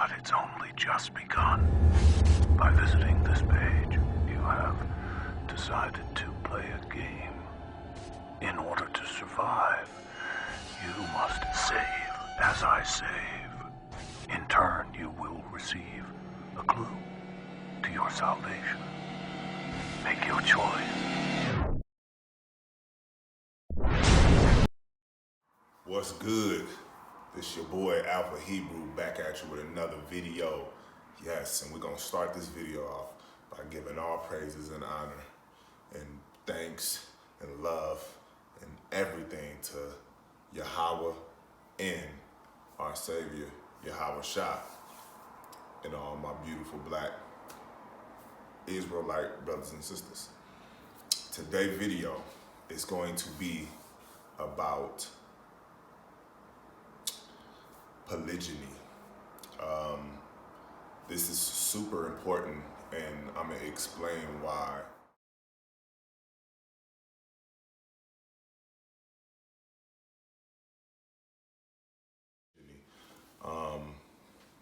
But it's only just begun. By visiting this page, you have decided to play a game. In order to survive, you must save as I save. In turn, you will receive a clue to your salvation. Make your choice. What's good? This your boy AlphaHebrew back at you with another video. Yes, and we're gonna start this video off by giving all praises and honor and thanks and love and everything to Yahweh and our Savior, Yahawashi, and all my beautiful black Israelite brothers and sisters. Today's video is going to be about polygyny. This is super important, and I'm gonna explain why.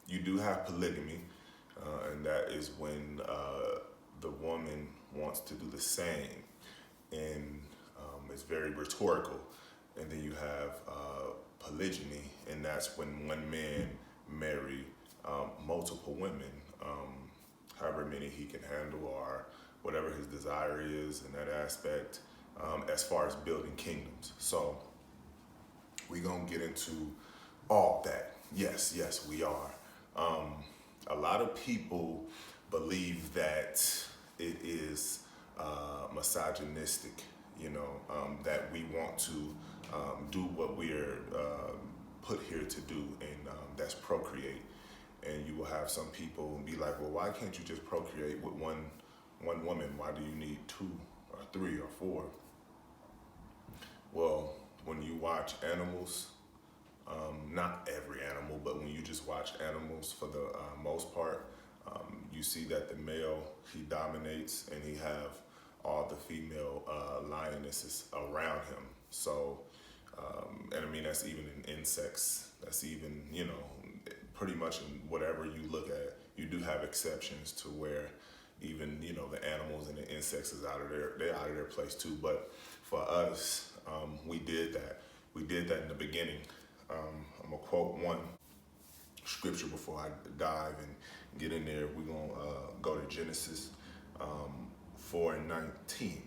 You do have polygamy, and that is when the woman wants to do the same, and it's very rhetorical. And then you have polygyny, and that's when one man marry multiple women, however many he can handle or whatever his desire is in that aspect, as far as building kingdoms. So we're gonna get into all that. Yes, we are. A lot of people believe that it is misogynistic, that we want to do what we're put here to do, and that's procreate. And you will have some people be like, well, why can't you just procreate with one woman? Why do you need 2 or 3 or 4? Well, when you watch animals, not every animal, but when you just watch animals for the most part, you see that the male, he dominates, and he have all the female lionesses around him. So, and I mean, that's even in insects. That's even, pretty much in whatever you look at. You do have exceptions to where even, the animals and the insects is out of they're out of their place too. But for us, we did that. We did that in the beginning. I'm gonna quote one scripture before I dive and get in there. We're gonna go to Genesis 4:19.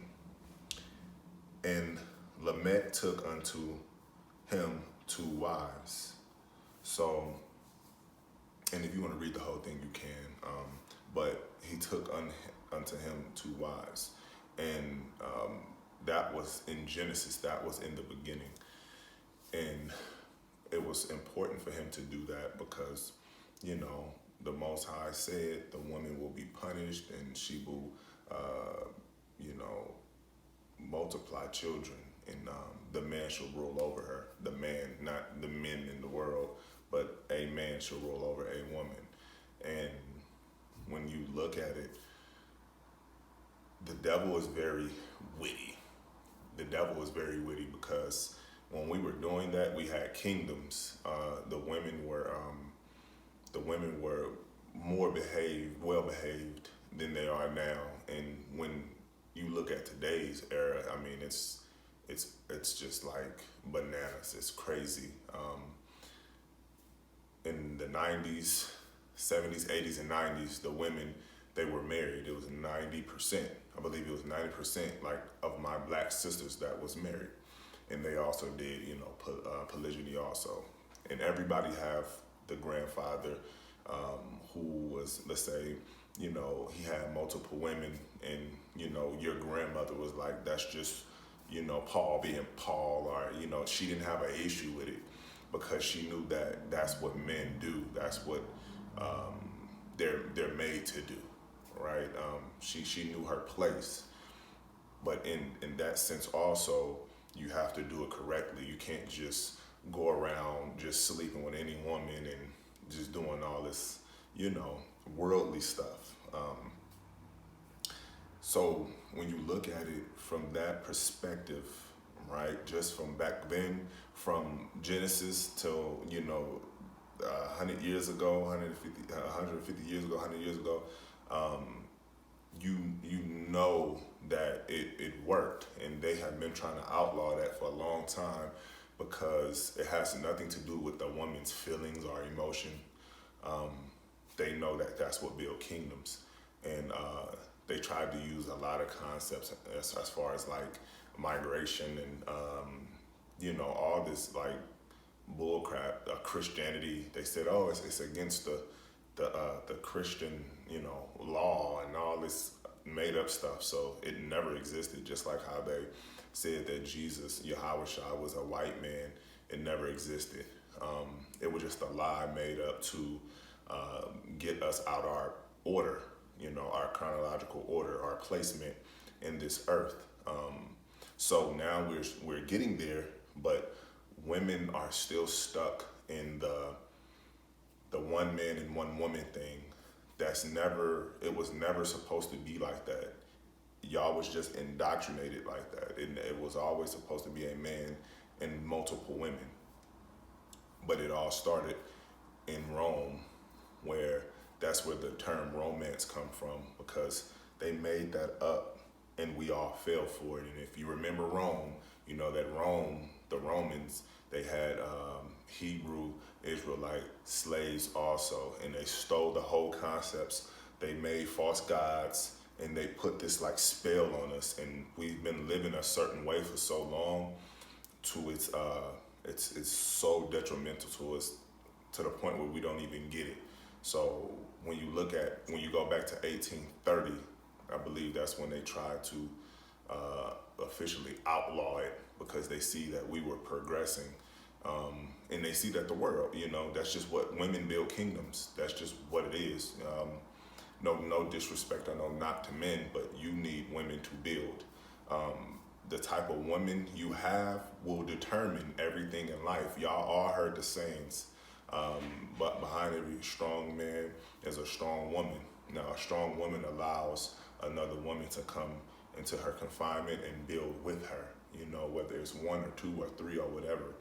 And Lamech took unto him 2 wives. So, and if you want to read the whole thing, you can. But he took unto him 2 wives, and that was in Genesis. That was in the beginning, and it was important for him to do that because, the Most High said the woman will be punished and she will, multiply children, and the man shall rule over her. The man, not the men in the world, but a man shall rule over a woman. And when you look at it, the devil is very witty. The devil is very witty because when we were doing that, we had kingdoms. The women were more well behaved than they are now. And when you look at today's era, I mean, it's just like bananas. It's crazy. In the 90s, 70s, 80s, and 90s, the women, they were married. It was 90%. I believe it was 90% like of my black sisters that was married. And they also did, polygyny also. And everybody have the grandfather who was, let's say, he had multiple women, and, your grandmother was like, that's just, Paul being Paul, or, she didn't have an issue with it because she knew that that's what men do. That's what they're made to do, right? She knew her place. But in that sense also, you have to do it correctly. You can't just go around just sleeping with any woman and just doing all this, worldly stuff. So when you look at it from that perspective, right, just from back then, from Genesis till, 100 years ago, 150 years ago, 100 years ago, you know that it worked, and they have been trying to outlaw that for a long time because it has nothing to do with the woman's feelings or emotion. They know that that's what build kingdoms, and they tried to use a lot of concepts as far as like migration and all this like bullcrap, Christianity. They said, oh, it's against the Christian, law and all this made up stuff. So it never existed. Just like how they said that Jesus, Yahawashi, was a white man. It never existed. It was just a lie made up to get us out our order, our chronological order, our placement in this earth. So now we're getting there, but women are still stuck in the one man and one woman thing. It was never supposed to be like that. Y'all was just indoctrinated like that. It was always supposed to be a man and multiple women. But it all started in Rome, where that's where the term romance come from, because they made that up and we all fell for it. And if you remember Rome, you know that the Romans, they had Hebrew Israelite slaves also, and they stole the whole concepts. They made false gods, and they put this like spell on us, and we've been living a certain way for so long to it's so detrimental to us, to the point where we don't even get it. So when you go back to 1830, I believe that's when they tried to officially outlaw it, because they see that we were progressing. And they see that the world, that's just what women build kingdoms. That's just what it is. No disrespect or no knock to men, but you need women to build. The type of woman you have will determine everything in life. Y'all all heard the sayings, but behind every strong man is a strong woman. Now, a strong woman allows another woman to come into her confinement and build with her, whether it's one or two or three or whatever.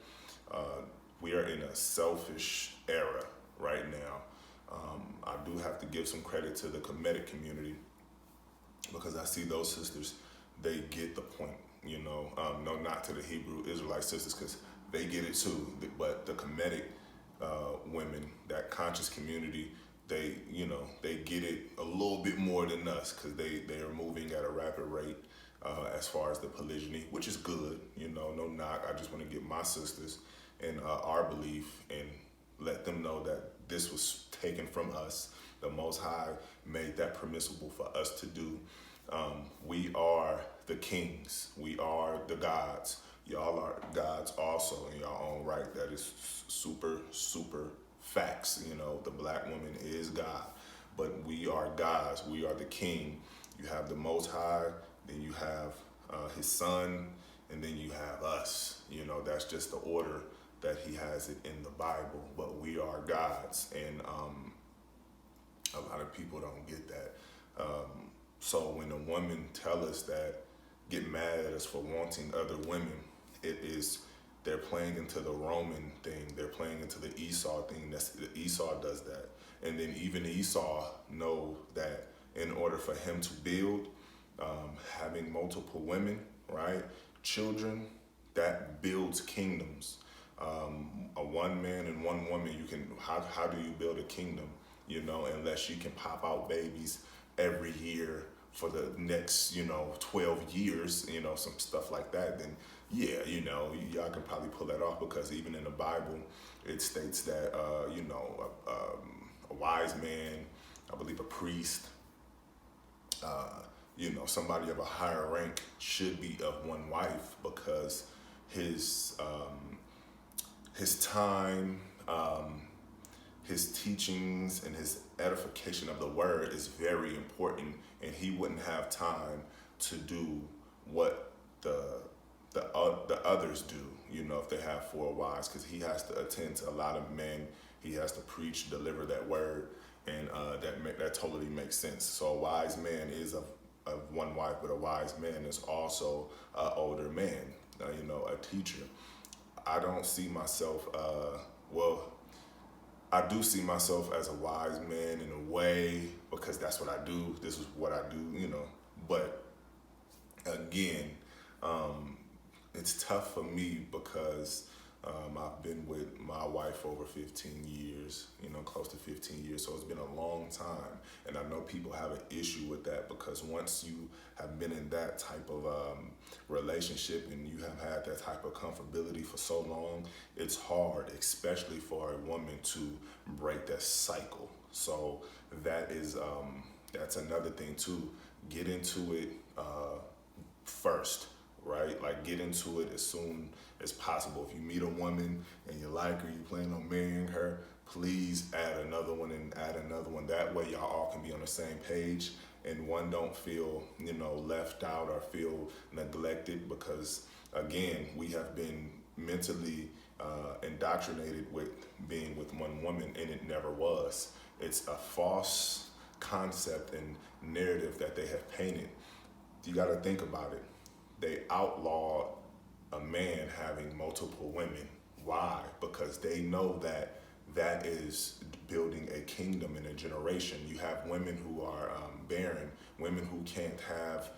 We are in a selfish era right now. I do have to give some credit to the Kemetic community, because I see those sisters, they get the point, no, not to the Hebrew Israelite sisters, because they get it too, but the Kemetic women, that conscious community, they get it a little bit more than us, because they are moving at a rapid rate as far as the polygyny, which is good, no knock. I just want to get my sisters in our belief and let them know that this was taken from us. The Most High made that permissible for us to do. We are the kings. We are the gods. Y'all are gods also in your own right. That is super, super facts. The black woman is God, but we are gods. We are the king. You have the Most High, then you have his son, and then you have us. That's just the order that he has it in the Bible, but we are gods, and a lot of people don't get that. So when a woman tell us that, get mad at us for wanting other women, they're playing into the Roman thing. They're playing into the Esau thing. Esau does that. And then even Esau know that in order for him to build, having multiple women, right? Children, that builds kingdoms. A one man and one woman, how do you build a kingdom? Unless you can pop out babies every year for the next, 12 years, some stuff like that, then yeah, y'all can probably pull that off, because even in the Bible, it states that, a wise man, I believe a priest, somebody of a higher rank should be of one wife, because his time, his teachings, and his edification of the word is very important, and he wouldn't have time to do what the others do, if they have 4 wives, because he has to attend to a lot of men. He has to preach, deliver that word, and that totally makes sense. So a wise man is of one wife, but a wise man is also an older man, a teacher. I don't see myself, I do see myself as a wise man in a way because that's what I do. This is what I do, you know. But again, it's tough for me because I've been with my wife over 15 years, you know, close to 15 years. So it's been a long time. And I know people have an issue with that because once you have been in that type of relationship and you have had that type of comfortability for so long, it's hard, especially for a woman to break that cycle. So that is, that's another thing too. Get into it first, right? Like get into it as soon as possible. If you meet a woman and you like her, you plan on marrying her, please add another one and add another one. That way y'all all can be on the same page and one don't feel, you know, left out or feel neglected because again, we have been mentally indoctrinated with being with one woman and it never was. It's a false concept and narrative that they have painted. You got to think about it. They outlawed a man having multiple women. Why? Because they know that that is building a kingdom in a generation. You have women who are barren, women who can't have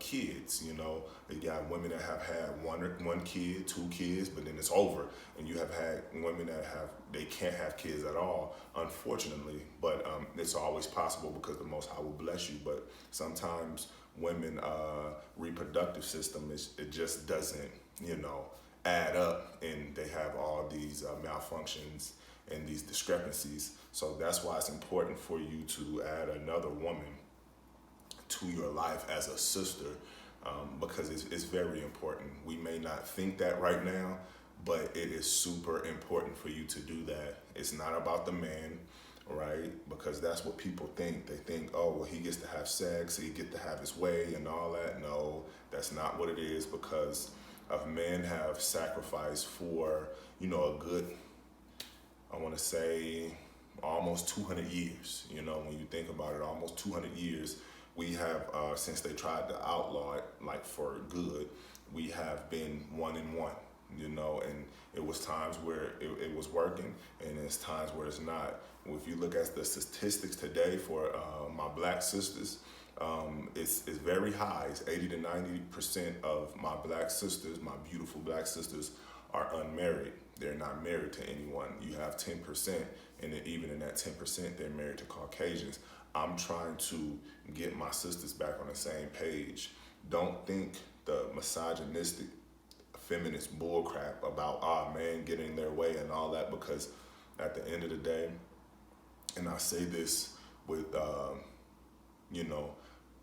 kids, you know. You got women that have had one kid, two kids, but then it's over. And you have had women that they can't have kids at all, unfortunately. But it's always possible because the Most High will bless you. But sometimes women reproductive system it just doesn't, you know, add up and they have all these malfunctions and these discrepancies. So that's why it's important for you to add another woman to your life as a sister because it's very important. We may not think that right now, but it is super important for you to do that. It's not about the man, right? Because that's what people think. They think, oh, well, he gets to have sex, he gets to have his way and all that. No, that's not what it is because of men have sacrificed for, you know, a good, I want to say almost 200 years. You know, when you think about it, almost 200 years, we have, since they tried to outlaw it, like for good, we have been 1 and 1, you know, and it was times where it was working and it's times where it's not. If you look at the statistics today for my black sisters, it's very high. It's 80 to 90% of my black sisters, my beautiful black sisters, are unmarried. They're not married to anyone. You have 10%, and then even in that 10%, they're married to Caucasians. I'm trying to get my sisters back on the same page. Don't think the misogynistic, feminist bullcrap about men getting their way and all that, because at the end of the day, and I say this with, you know,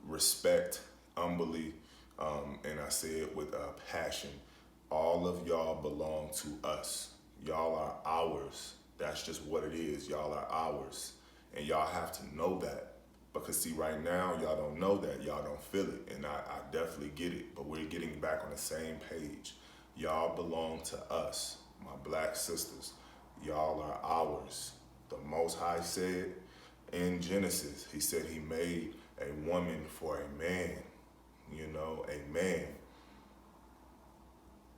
respect, humbly, and I say it with passion. All of y'all belong to us. Y'all are ours. That's just what it is. Y'all are ours. And y'all have to know that. Because see, right now, y'all don't know that. Y'all don't feel it. And I definitely get it. But we're getting back on the same page. Y'all belong to us, my black sisters. Y'all are ours. The Most High said in Genesis, he said he made a woman for a man, you know, a man.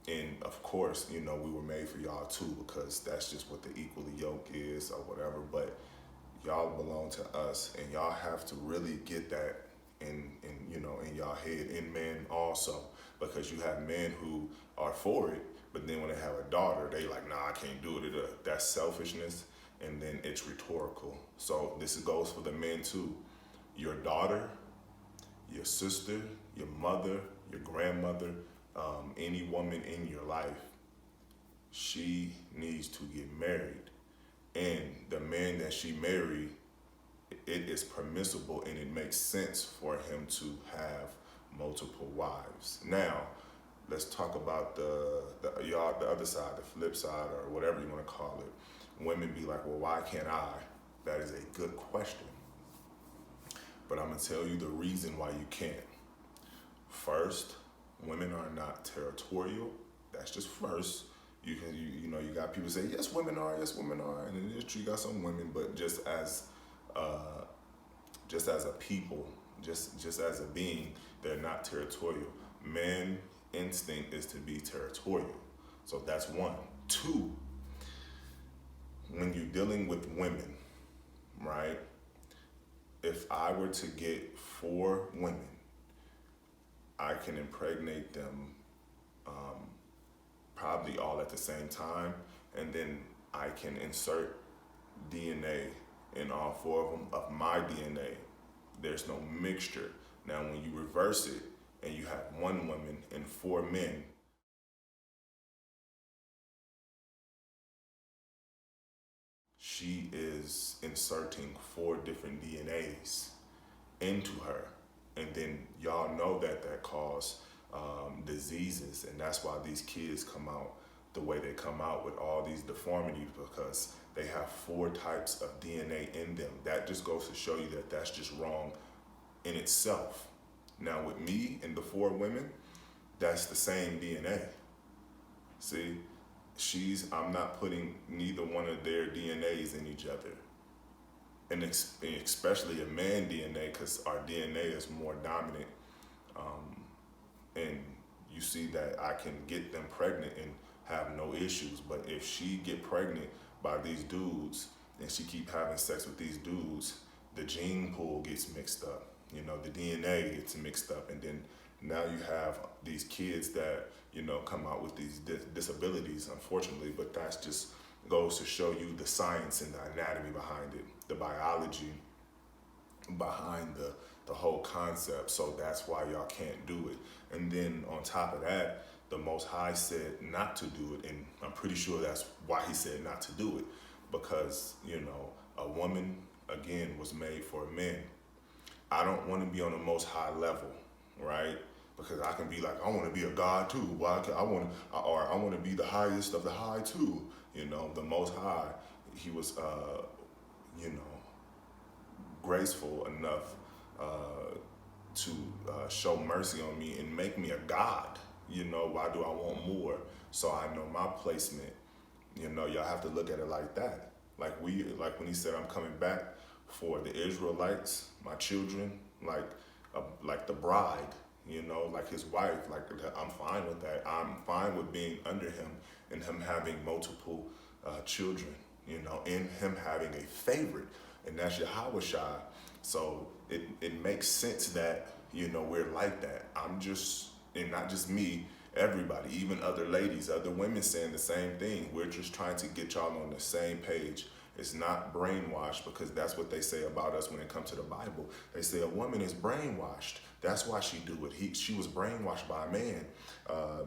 And of course, you know, we were made for y'all too, because that's just what the equally yoke is or whatever. But y'all belong to us, and y'all have to really get that in you know, in y'all head, in men also, because you have men who are for it, but then when they have a daughter, they like, nah, I can't do it. That's selfishness, and then it's rhetorical. So this goes for the men too. Your daughter, your sister, your mother, your grandmother, any woman in your life, she needs to get married. And the man that she married, it is permissible and it makes sense for him to have multiple wives. Now, let's talk about the other side, the flip side, or whatever you want to call it. Women be like, well, why can't I? That is a good question. But I'm going to tell you the reason why you can't. First, women are not territorial. That's just first. You know, you got people say, yes, women are, and in the industry you got some women, but just as a people, just as a being, they're not territorial. Men instinct is to be territorial. So that's one. Two, when you dealing with women, right? If I were to get 4 women, I can impregnate them probably all at the same time, and then I can insert DNA in all 4 of them of my DNA. There's no mixture. Now, when you reverse it and you have 1 woman and 4 men, she is inserting 4 different DNAs into her. And then y'all know that cause diseases, and that's why these kids come out the way they come out with all these deformities, because they have 4 types of DNA in them. That just goes to show you that that's just wrong in itself. Now with me and the 4 women, that's the same DNA. See, I'm not putting neither one of their DNAs in each other. And especially a man DNA, because our DNA is more dominant. And you see that I can get them pregnant and have no issues. But if she get pregnant by these dudes and she keep having sex with these dudes, the gene pool gets mixed up. You know, the DNA gets mixed up, and then now you have these kids that, you know, come out with these disabilities, unfortunately. But that's just goes to show you the science and the anatomy behind it, the biology behind the whole concept. So that's why y'all can't do it. And then on top of that, the Most High said not to do it, and I'm pretty sure that's why he said not to do it, because, you know, a woman, again, was made for men. I don't want to be on the Most High level, right? Because I can be like, I want to be a God too. I want to be the highest of the high too. You know, the Most High, he was, you know, graceful enough to show mercy on me and make me a God. You know, why do I want more? So I know my placement. You know, y'all have to look at it like that. Like when he said, I'm coming back for the Israelites, my children, like the bride, you know, like his wife. Like, I'm fine with that. I'm fine with being under him and him having multiple children, you know, and him having a favorite, and that's Yahawashi. So it makes sense that, you know, we're like that. And not just me, everybody, even other ladies, other women saying the same thing. We're just trying to get y'all on the same page. It's not brainwashed, because that's what they say about us when it comes to the Bible. They say a woman is brainwashed. That's why she do it. She was brainwashed by a man.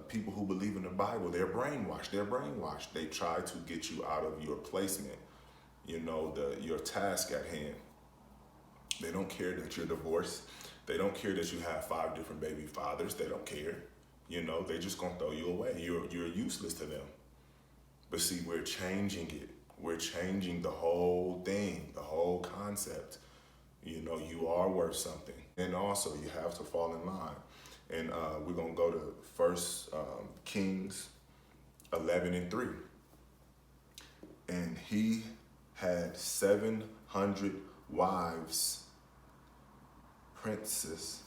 People who believe in the Bible, they're brainwashed. They're brainwashed. They try to get you out of your placement, you know, your task at hand. They don't care that you're divorced. They don't care that you have 5 different baby fathers. They don't care. You know, they just gonna throw you away. You're useless to them. But see, we're changing it. We're changing the whole thing, the whole concept. You know, you are worth something. And also, you have to fall in line. And we're going to go to 1 Kings 11:3. And he had 700 wives, princesses,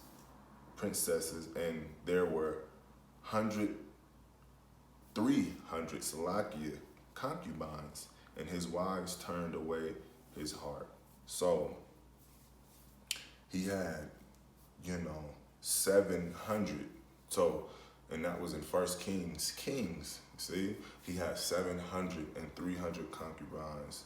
and there were 300 Salakia concubines, and his wives turned away his heart. So he had, you know, 700. So, and that was in 1 Kings. See, he had 700 and 300 concubines,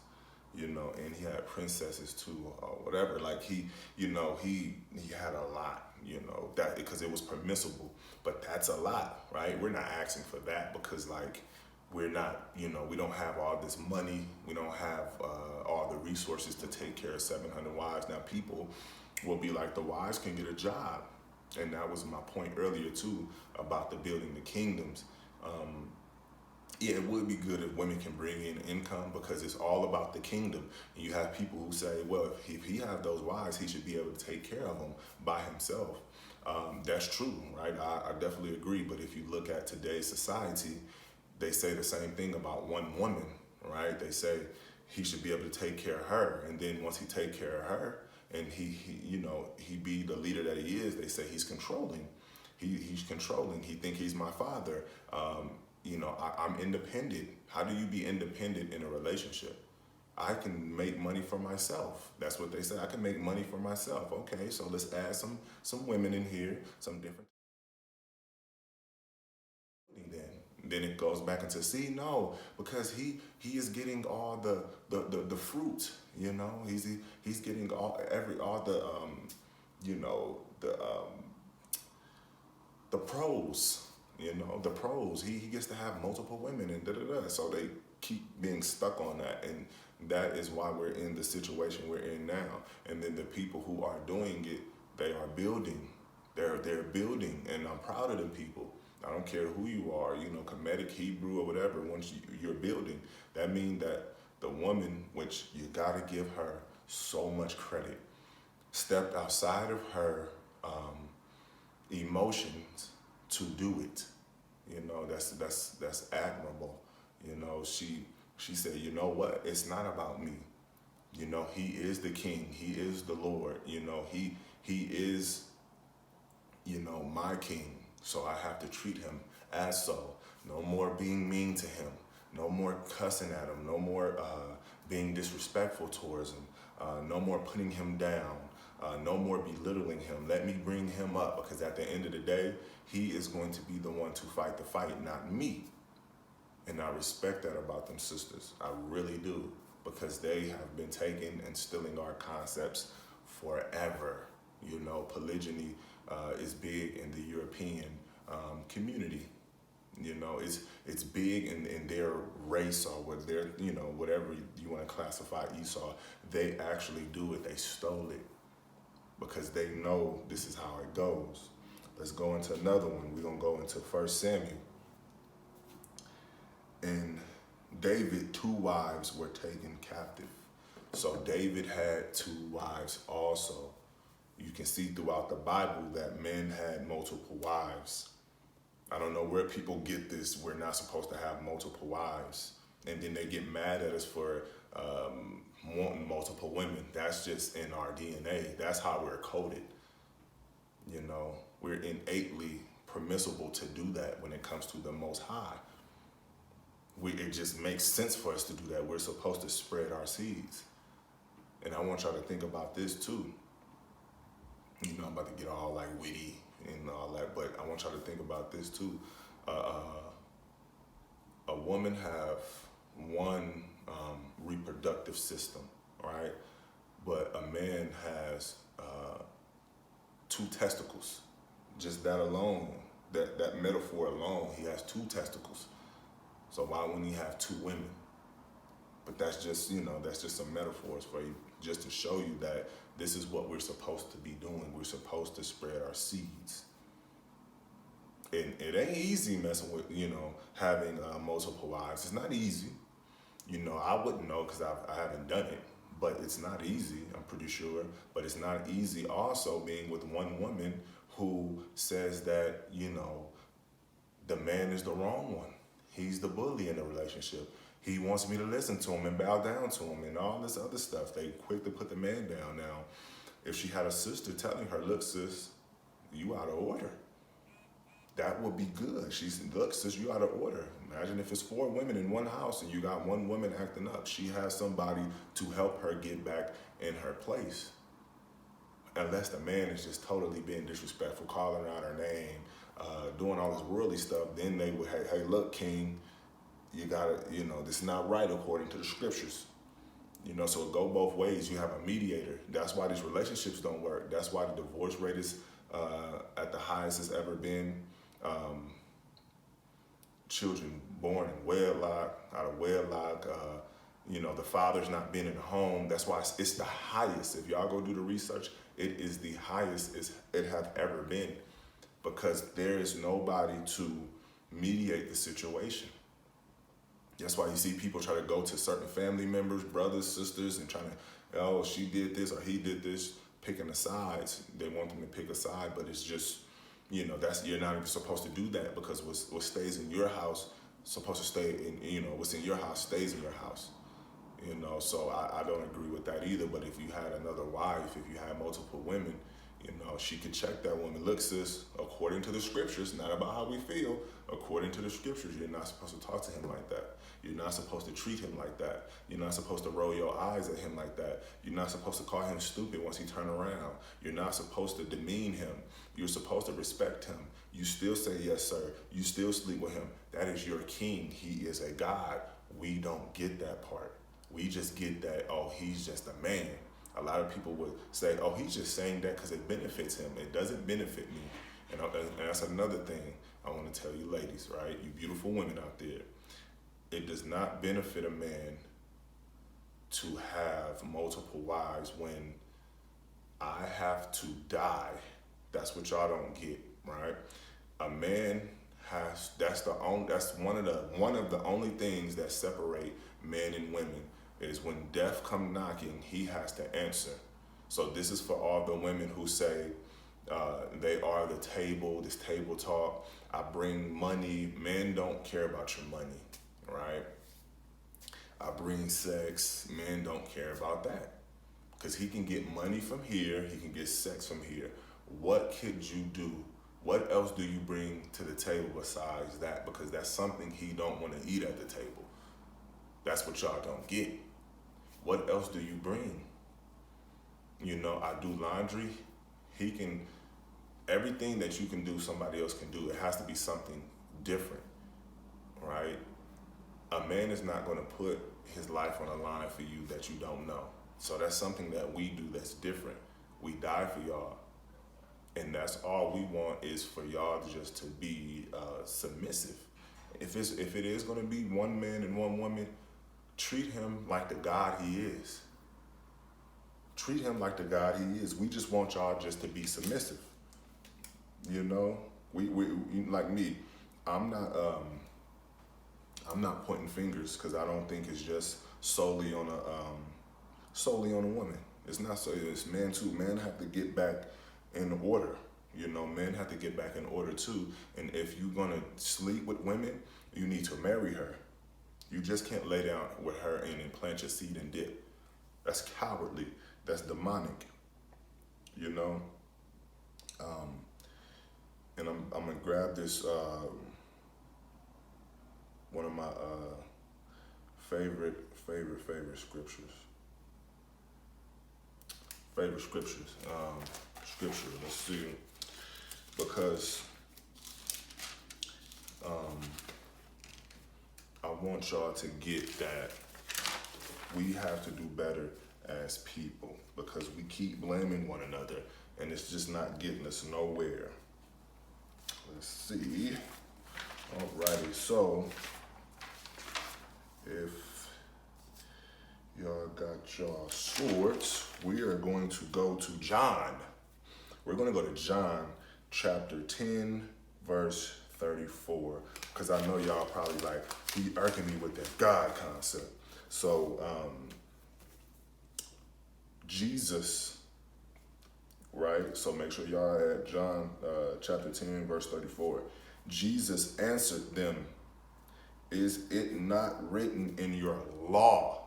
you know, and he had princesses too, or whatever. Like he, you know, he had a lot, you know, that because it was permissible, but that's a lot, right? We're not asking for that because, like, we're not, you know, we don't have all this money. We don't have all the resources to take care of 700 wives. Now, people will be like, the wives can get a job. And that was my point earlier, too, about the building the kingdoms. Yeah, it would be good if women can bring in income, because it's all about the kingdom. And you have people who say, well, if he have those wives, he should be able to take care of them by himself. That's true, right? I definitely agree. But if you look at today's society, they say the same thing about one woman, right? They say he should be able to take care of her. And then once he take care of her and he you know, he be the leader that he is, they say he's controlling. He's controlling. He think he's my father. You know, I'm independent. How do you be independent in a relationship? I can make money for myself. That's what they say. I can make money for myself. Okay, so let's add some women in here, some different. Then it goes back into see no, because he is getting all the fruit. You know, he's getting all the you know the pros. You know, the pros. He gets to have multiple women and da da da. So they keep being stuck on that, and that is why we're in the situation we're in now. And then the people who are doing it, they are building. They're building, and I'm proud of them people. I don't care who you are, you know, Kemetic, Hebrew, or whatever. Once you're building, that means that the woman, which you gotta give her so much credit, stepped outside of her emotions to do it. You know, that's admirable. You know, she said, you know what? It's not about me. You know, he is the king. He is the Lord. You know, he is, you know, my king. So I have to treat him as so. No more being mean to him. No more cussing at him. No more being disrespectful towards him. No more putting him down. No more belittling him. Let me bring him up, because at the end of the day, he is going to be the one to fight the fight, not me. And I respect that about them sisters. I really do, because they have been taking and stealing our concepts forever. You know, polygyny is big in the European community. You know, it's big in their race, or what their, you know, whatever you want to classify Esau. They actually do it. They stole it because they know this is how it goes. Let's go into another one. We're going to go into 1 Samuel. And David, 2 wives were taken captive. So David had 2 wives also. You can see throughout the Bible that men had multiple wives. I don't know where people get this. We're not supposed to have multiple wives. And then they get mad at us for wanting multiple women. That's just in our DNA. That's how we're coded. You know, we're innately permissible to do that when it comes to the Most High. It just makes sense for us to do that. We're supposed to spread our seeds. And I want y'all to think about this too. You know, I'm about to get all like witty and all that, but I want y'all to think about this too. A woman have one reproductive system, right? But a man has 2 testicles. Just that alone, that metaphor alone, he has 2 testicles. So why wouldn't he have 2 women? But that's just, you know, that's just some metaphors for you, just to show you that this is what we're supposed to be doing. We're supposed to spread our seeds. And it ain't easy messing with, you know, having multiple wives. It's not easy. You know, I wouldn't know because I haven't done it. But it's not easy, I'm pretty sure. But it's not easy also being with one woman who says that, you know, the man is the wrong one. He's the bully in the relationship. He wants me to listen to him and bow down to him and all this other stuff. They quick to put the man down. Now, if she had a sister telling her, look, sis, you out of order, that would be good. She's, look, sis, you out of order. Imagine if it's 4 women in one house and you got one woman acting up. She has somebody to help her get back in her place. Unless the man is just totally being disrespectful, calling out her name, doing all this worldly stuff, then they would, hey, look, king, you gotta, you know, this is not right according to the scriptures. You know, so it go both ways. You have a mediator. That's why these relationships don't work. That's why the divorce rate is at the highest it's ever been. Children born in wedlock, out of wedlock, you know, the father's not been in the home. That's why it's the highest. If y'all go do the research, it is the highest it have ever been, because there is nobody to mediate the situation. That's why you see people try to go to certain family members, brothers, sisters, and trying to, oh, she did this or he did this, picking the sides. They want them to pick a side, but it's just, you know, that's, you're not even supposed to do that, because what stays in your house supposed to stay in, you know, what's in your house stays in your house. You know, so I don't agree with that either. But if you had another wife, if you had multiple women, You know, she could check that woman. Look, sis, according to the scriptures, not about how we feel, according to the scriptures, you're not supposed to talk to him like that. You're not supposed to treat him like that. You're not supposed to roll your eyes at him like that. You're not supposed to call him stupid once he turn around. You're not supposed to demean him. You're supposed to respect him. You still say yes, sir. You still sleep with him. That is your king. He is a God. We don't get that part. We just get that, oh, he's just a man. A lot of people would say, oh, he's just saying that because it benefits him. It doesn't benefit me. And that's another thing I want to tell you ladies, right? You beautiful women out there. It does not benefit a man to have multiple wives when I have to die. That's what y'all don't get, right? A man has, that's one of the only things that separate men and women is when death come knocking, he has to answer. So this is for all the women who say they are the table, this table talk. I bring money. Men don't care about your money, right? I bring sex. Men don't care about that because he can get money from here. He can get sex from here. What could you do? What else do you bring to the table besides that? Because that's something he don't want to eat at the table. That's what y'all don't get. What else do you bring? You know, I do laundry. He can, everything that you can do, somebody else can do. It has to be something different, right? A man is not going to put his life on the line for you that you don't know. So that's something that we do that's different. We die for y'all. And that's all we want is for y'all just to be submissive. If it is going to be one man and one woman, treat him like the God he is. Treat him like the God he is. We just want y'all just to be submissive. You know, we like me. I'm not pointing fingers because I don't think it's just solely on a woman. It's not so. It's men too. Men have to get back in order. You know, men have to get back in order too. And if you're gonna sleep with women, you need to marry her. You just can't lay down with her and plant your seed and dip. That's cowardly. That's demonic. You know. And I'm gonna grab this one of my favorite scriptures. Scripture. Let's see, because I want y'all to get that we have to do better as people because we keep blaming one another and it's just not getting us nowhere. Let's see. Alrighty, so if y'all got y'all swords, we are going to go to John. We're going to go to John chapter 10, verse 34, because I know y'all probably like, he irking me with that God concept. So, Jesus, right? So make sure y'all at John chapter 10, verse 34. Jesus answered them, is it not written in your law?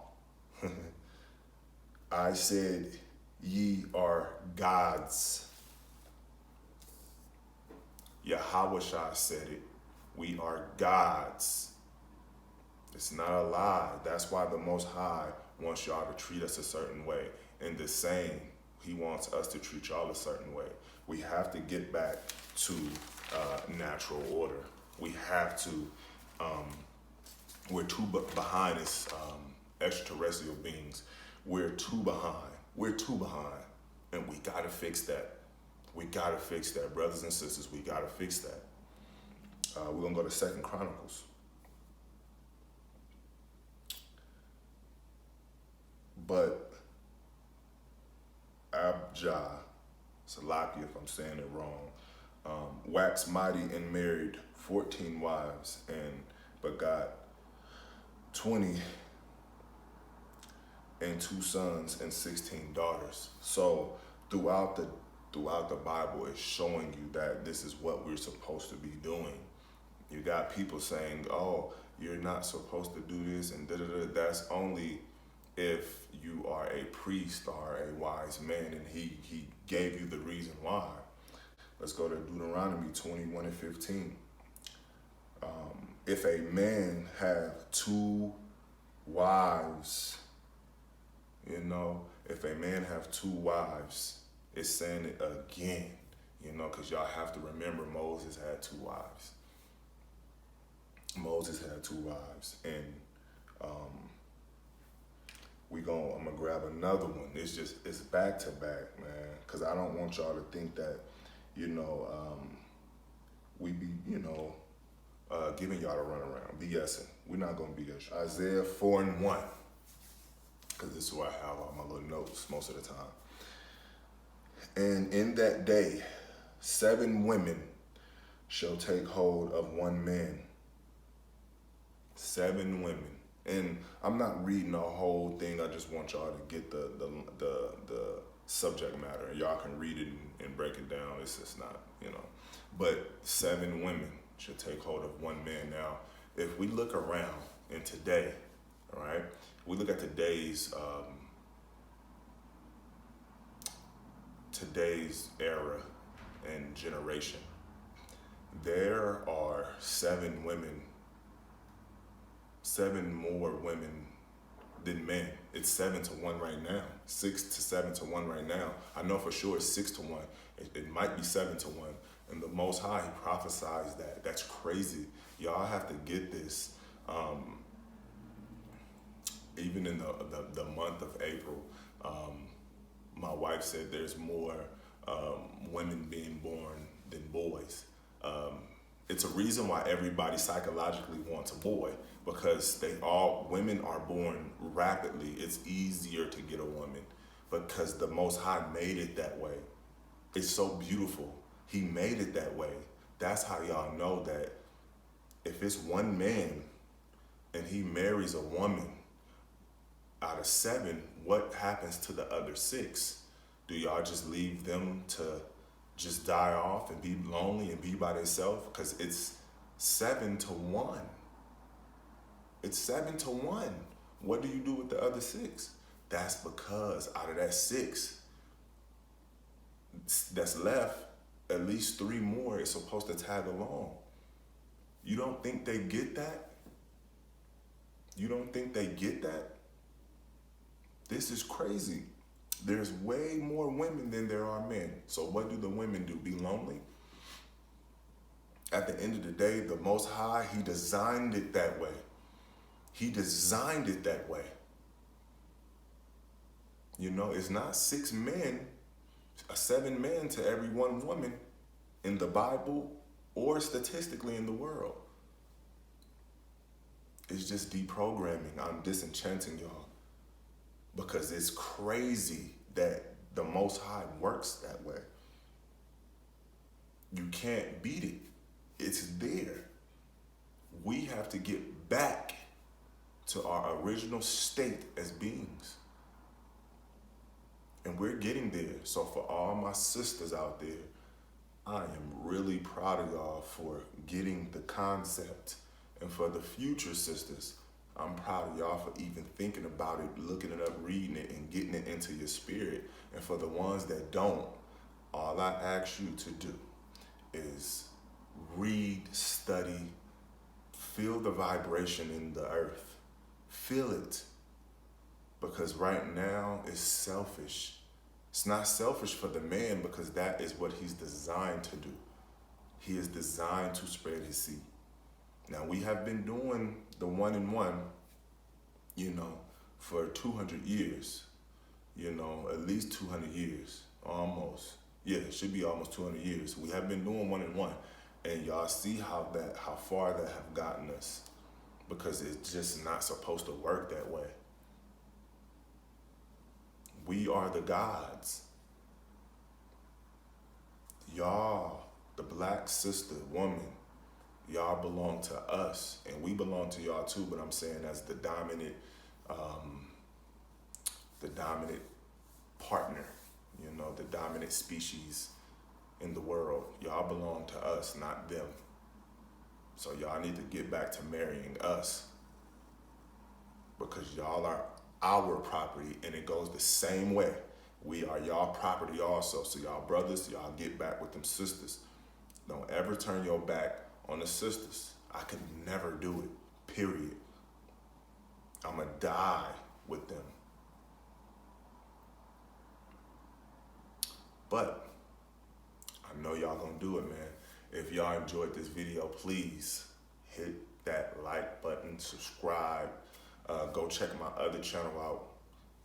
I said, ye are gods. Yahawashi said it. We are gods. It's not a lie. That's why the Most High wants y'all to treat us a certain way. And the same, he wants us to treat y'all a certain way. We have to get back to natural order. We have to, we're too behind as extraterrestrial beings. We're too behind. And we gotta fix that. We gotta fix that, brothers and sisters. We gotta fix that. We're gonna go to 2 Chronicles. But Abijah, Salakia, if I'm saying it wrong, waxed mighty and married 14 wives and begot 20 and 2 sons and 16 daughters. So throughout the Bible, it's showing you that this is what we're supposed to be doing. You got people saying, oh, you're not supposed to do this and da-da-da. That's only if you are a priest or a wise man, and he gave you the reason why. Let's go to Deuteronomy 21:15. If a man have two wives, if a man have two wives, it's saying it again, because y'all have to remember Moses had two wives. Moses had two wives, and I'm gonna grab another one. It's back to back, man, because I don't want y'all to think that, we be, giving y'all a runaround, BSing. We're not gonna BS. Isaiah 4:1, because this is where I have all my little notes most of the time. And in that day, 7 women shall take hold of one man. 7 women. And I'm not reading the whole thing. I just want y'all to get the subject matter. Y'all can read it and break it down. It's just not, But 7 women should take hold of one man. Now, if we look around in today, all right, we look at today's era and generation. There are 7 more women than men. It's 7-1 right now. 6 to 7-1 right now. I know for sure it's 6-1. It might be 7-1. And the Most High, he prophesies that. That's crazy. Y'all have to get this. Even in the month of April, my wife said there's more women being born than boys. It's a reason why everybody psychologically wants a boy, because women are born rapidly. It's easier to get a woman because the Most High made it that way. It's so beautiful. He made it that way. That's how y'all know that if it's one man and he marries a woman, out of 7, what happens to the other 6? Do y'all just leave them to just die off and be lonely and be by themselves? Because it's 7-1. It's 7-1. What do you do with the other 6? That's because out of that 6 that's left, at least 3 more is supposed to tag along. You don't think they get that? You don't think they get that? This is crazy. There's way more women than there are men. So what do the women do? Be lonely? At the end of the day, the Most High, he designed it that way. He designed it that way. It's not 6 men, 7 men to every 1 woman in the Bible or statistically in the world. It's just deprogramming. I'm disenchanting y'all. Because it's crazy that the Most High works that way. You can't beat it. It's there. We have to get back to our original state as beings. And we're getting there. So for all my sisters out there, I am really proud of y'all for getting the concept. And for the future sisters, I'm proud of y'all for even thinking about it, looking it up, reading it, and getting it into your spirit. And for the ones that don't, all I ask you to do is read, study, feel the vibration in the earth. Feel it. Because right now it's selfish. It's not selfish for the man because that is what he's designed to do. He is designed to spread his seed. Now, we have been doing the 1-in-1, for 200 years, at least 200 years, almost. Yeah, it should be almost 200 years. We have been doing 1-in-1, and y'all see how far that have gotten us, because it's just not supposed to work that way. We are the gods. Y'all, the black sister, woman, y'all belong to us, and we belong to y'all too, but I'm saying as the dominant partner, the dominant species in the world. Y'all belong to us, not them. So y'all need to get back to marrying us, because y'all are our property, and it goes the same way. We are y'all property also. So y'all brothers, y'all get back with them sisters. Don't ever turn your back on the sisters. I could never do it, period. I'ma die with them. But I know y'all gonna do it, man. If y'all enjoyed this video, please hit that like button, subscribe. Go check my other channel out,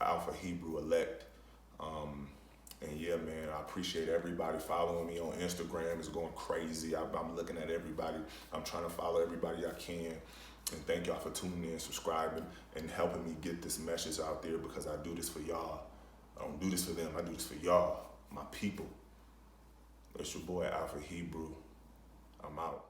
AlphaHebrew Elect. And yeah, man, I appreciate everybody following me on Instagram. It's going crazy. I'm looking at everybody. I'm trying to follow everybody I can. And thank y'all for tuning in, subscribing, and helping me get this message out there, because I do this for y'all. I don't do this for them. I do this for y'all, my people. It's your boy, AlphaHebrew. I'm out.